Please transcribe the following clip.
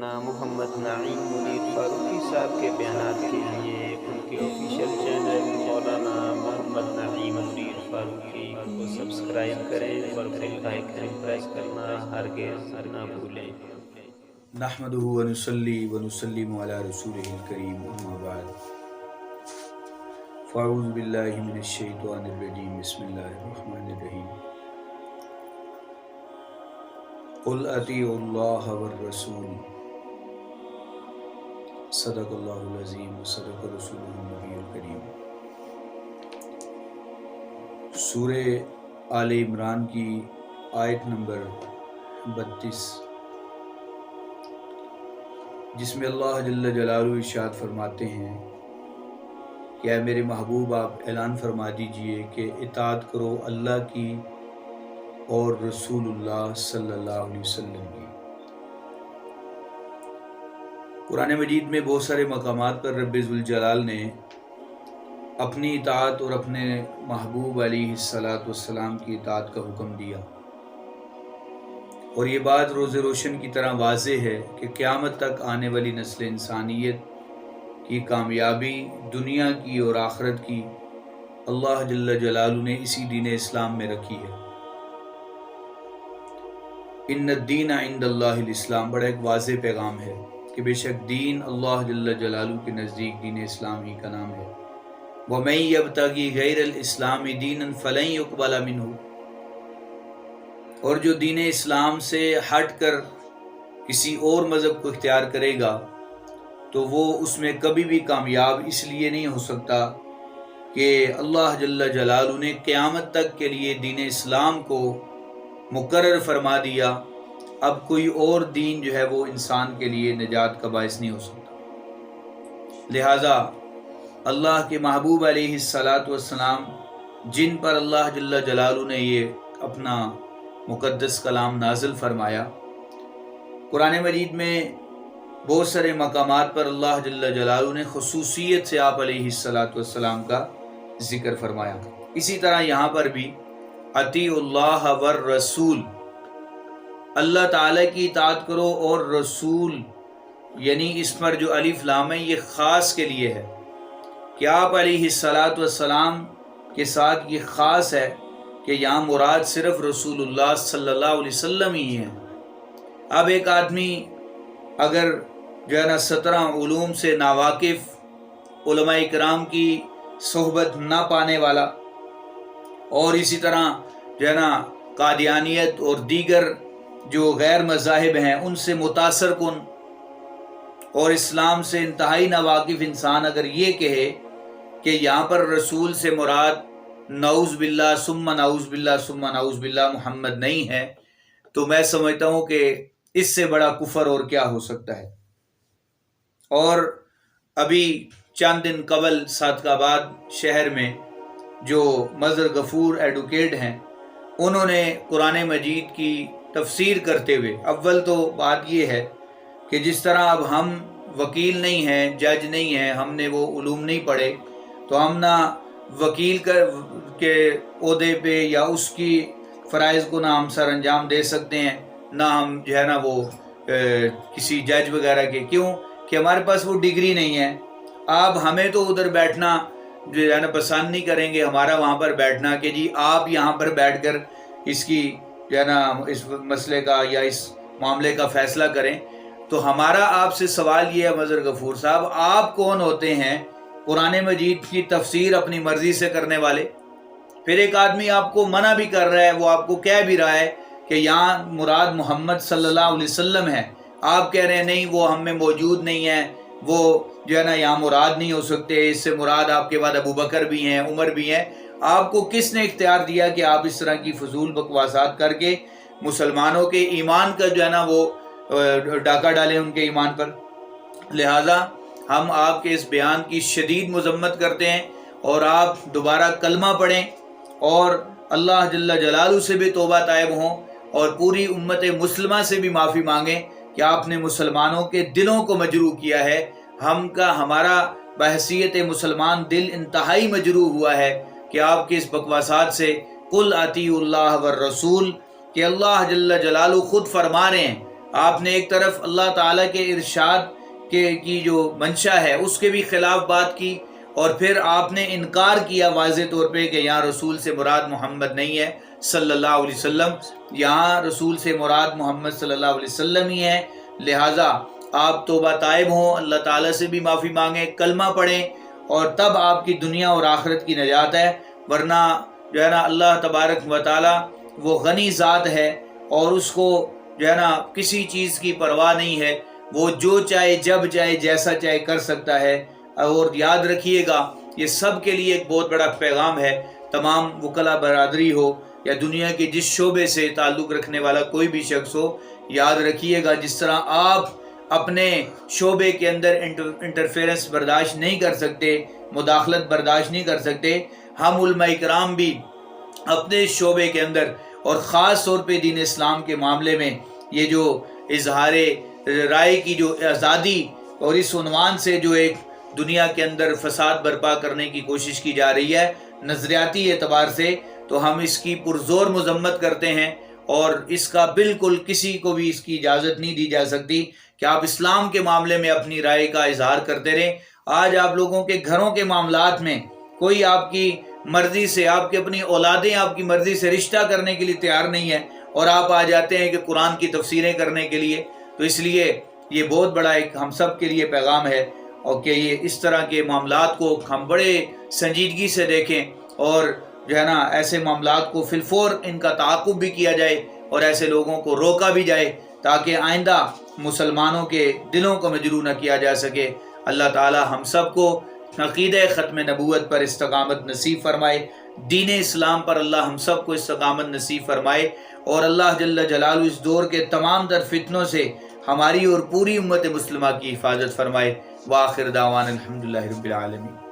مولانا محمد نعیم منیر فاروقی صاحب کے بیانات کے لیے ان کے آفیشیل چینل مولانا محمد نعیم منیر فاروقی کو سبسکرائب کریں اور بیل آئیکن پریس کرنا ہرگز نہ بھولیں۔ نحمدہ ونصلی ونسلم علی رسولہ الکریم اما بعد فاعوذ باللہ من الشیطان الرجیم بسم اللہ الرحمن الرحیم قل اطیعوا اللہ والرسول صدق اللہ العظیم وصدق رسولہ النبی الکریم۔ سورہ آل عمران کی آیت نمبر 32 جس میں اللہ جل جلالہ ارشاد فرماتے ہیں کہ اے میرے محبوب آپ اعلان فرما دیجئے کہ اطاعت کرو اللہ کی اور رسول اللہ صلی اللہ علیہ وسلم کی۔ قرآن مجید میں بہت سارے مقامات پر رب ذوالجلال نے اپنی اطاعت اور اپنے محبوب علیہ السلام کی اطاعت کا حکم دیا، اور یہ بات روز روشن کی طرح واضح ہے کہ قیامت تک آنے والی نسل انسانیت کی کامیابی دنیا کی اور آخرت کی اللہ جل جلالہ نے اسی دین اسلام میں رکھی ہے۔ ان الدین عند اللہ الاسلام بڑا ایک واضح پیغام ہے کہ بے شک دین اللہ جل جلالہ کے نزدیک دین اسلام ہی کا نام ہے۔ وَمَن يَبْتَغِي غَيْرَ الْإِسْلَامِ دِينًا فَلَن يُقْبَلَ مِنْهُ، اور جو دین اسلام سے ہٹ کر کسی اور مذہب کو اختیار کرے گا تو وہ اس میں کبھی بھی کامیاب اس لیے نہیں ہو سکتا کہ اللہ جل جلالہ نے قیامت تک کے لیے دین اسلام کو مقرر فرما دیا، اب کوئی اور دین جو ہے وہ انسان کے لیے نجات کا باعث نہیں ہو سکتا۔ لہٰذا اللہ کے محبوب علیہ السلام جن پر اللہ جل جلالہ نے یہ اپنا مقدس کلام نازل فرمایا، قرآن مجید میں بہت سارے مقامات پر اللہ جل جلالہ نے خصوصیت سے آپ علیہ السلام کا ذکر فرمایا۔ اسی طرح یہاں پر بھی اطیعوا اللہ والرسول، اللہ تعالیٰ کی اطاعت کرو اور رسول، یعنی اس پر جو الف لام ہے یہ خاص کے لیے ہے کہ آپ علیہ السلام کے ساتھ یہ خاص ہے کہ یہاں مراد صرف رسول اللہ صلی اللہ علیہ وسلم ہی ہیں۔ اب ایک آدمی اگر جو ہے نا 17 علوم سے ناواقف، علماء کرام کی صحبت نہ پانے والا، اور اسی طرح جو ہے نا قادیانیت اور دیگر جو غیر مذاہب ہیں ان سے متاثر کن اور اسلام سے انتہائی ناواقف انسان اگر یہ کہے کہ یہاں پر رسول سے مراد نعوذ باللہ ثم نعوذ باللہ ثم نعوذ باللہ محمد نہیں ہے، تو میں سمجھتا ہوں کہ اس سے بڑا کفر اور کیا ہو سکتا ہے۔ اور ابھی چند دن قبل صادق آباد شہر میں جو مظہر غفور ایڈوکیٹ ہیں، انہوں نے قرآن مجید کی تفسیر کرتے ہوئے، اول تو بات یہ ہے کہ جس طرح اب ہم وکیل نہیں ہیں، جج نہیں ہیں، ہم نے وہ علوم نہیں پڑھے، تو ہم نہ وکیل کے عہدے پہ یا اس کی فرائض کو نہ ہم سر انجام دے سکتے ہیں، نہ ہم جو ہے نا وہ کسی جج وغیرہ کے، کیوں کہ ہمارے پاس وہ ڈگری نہیں ہے۔ آپ ہمیں تو ادھر بیٹھنا جو ہے نا پسند نہیں کریں گے، ہمارا وہاں پر بیٹھنا کہ جی آپ یہاں پر بیٹھ کر اس کی جو ہے نا اس مسئلے کا یا اس معاملے کا فیصلہ کریں۔ تو ہمارا آپ سے سوال یہ ہے مظہر غفور صاحب، آپ کون ہوتے ہیں قرآن مجید کی تفسیر اپنی مرضی سے کرنے والے؟ پھر ایک آدمی آپ کو منع بھی کر رہا ہے، وہ آپ کو کہہ بھی رہا ہے کہ یہاں مراد محمد صلی اللہ علیہ وسلم ہے، آپ کہہ رہے ہیں نہیں وہ ہم میں موجود نہیں ہے، وہ جو ہے نا یہاں مراد نہیں ہو سکتے، اس سے مراد آپ کے بعد ابو بکر بھی ہیں، عمر بھی ہیں۔ آپ کو کس نے اختیار دیا کہ آپ اس طرح کی فضول بکواسات کر کے مسلمانوں کے ایمان کا جو ہے نا وہ ڈاکہ ڈالیں ان کے ایمان پر؟ لہٰذا ہم آپ کے اس بیان کی شدید مذمت کرتے ہیں، اور آپ دوبارہ کلمہ پڑھیں اور اللہ جل جلالہ سے بھی توبہ طائب ہوں، اور پوری امت مسلمہ سے بھی معافی مانگیں کہ آپ نے مسلمانوں کے دلوں کو مجروح کیا ہے۔ ہمارا بحیثیت مسلمان دل انتہائی مجروح ہوا ہے کہ آپ کے اس بکواسات سے۔ قل اطیعوا اللہ والرسول، کہ اللہ جل جلالہ خود فرما رہے ہیں آپ نے ایک طرف اللہ تعالیٰ کے ارشاد کی جو منشا ہے اس کے بھی خلاف بات کی، اور پھر آپ نے انکار کیا واضح طور پہ کہ یہاں رسول سے مراد محمد نہیں ہے صلی اللہ علیہ وسلم، یہاں رسول سے مراد محمد صلی اللہ علیہ وسلم ہی ہے۔ لہٰذا آپ توبہ طائب ہوں، اللہ تعالیٰ سے بھی معافی مانگیں، کلمہ پڑھیں، اور تب آپ کی دنیا اور آخرت کی نجات ہے۔ ورنہ جو ہے نا اللہ تبارک و تعالیٰ وہ غنی ذات ہے، اور اس کو جو ہے نا کسی چیز کی پرواہ نہیں ہے، وہ جو چاہے جب چاہے جیسا چاہے کر سکتا ہے۔ اور یاد رکھیے گا یہ سب کے لیے ایک بہت بڑا پیغام ہے، تمام وکلا برادری ہو یا دنیا کے جس شعبے سے تعلق رکھنے والا کوئی بھی شخص ہو، یاد رکھیے گا جس طرح آپ اپنے شعبے کے اندر انٹرفیرنس برداشت نہیں کر سکتے، مداخلت برداشت نہیں کر سکتے، ہم علماء کرام بھی اپنے شعبے کے اندر اور خاص طور پہ دین اسلام کے معاملے میں یہ جو اظہار رائے کی جو آزادی اور اس عنوان سے جو ایک دنیا کے اندر فساد برپا کرنے کی کوشش کی جا رہی ہے نظریاتی اعتبار سے، تو ہم اس کی پرزور مذمت کرتے ہیں، اور اس کا بالکل کسی کو بھی اس کی اجازت نہیں دی جا سکتی کہ آپ اسلام کے معاملے میں اپنی رائے کا اظہار کرتے رہیں۔ آج آپ لوگوں کے گھروں کے معاملات میں کوئی آپ کی مرضی سے، آپ کی اپنی اولادیں آپ کی مرضی سے رشتہ کرنے کے لیے تیار نہیں ہے، اور آپ آ جاتے ہیں کہ قرآن کی تفسیریں کرنے کے لیے۔ تو اس لیے یہ بہت بڑا ایک ہم سب کے لیے پیغام ہے، اور کہ یہ اس طرح کے معاملات کو ہم بڑے سنجیدگی سے دیکھیں، اور جو ہے نا ایسے معاملات کو فی الفور ان کا تعاقب بھی کیا جائے، اور ایسے لوگوں کو روکا بھی جائے تاکہ آئندہ مسلمانوں کے دلوں کو مجروح نہ کیا جا سکے۔ اللہ تعالی ہم سب کو عقیدہ ختم نبوت پر استقامت نصیب فرمائے، دین اسلام پر اللہ ہم سب کو استقامت نصیب فرمائے، اور اللہ جل جلالہ اس دور کے تمام تر فتنوں سے ہماری اور پوری امت مسلمہ کی حفاظت فرمائے۔ وآخر دعوانا الحمدللہ رب العالمین۔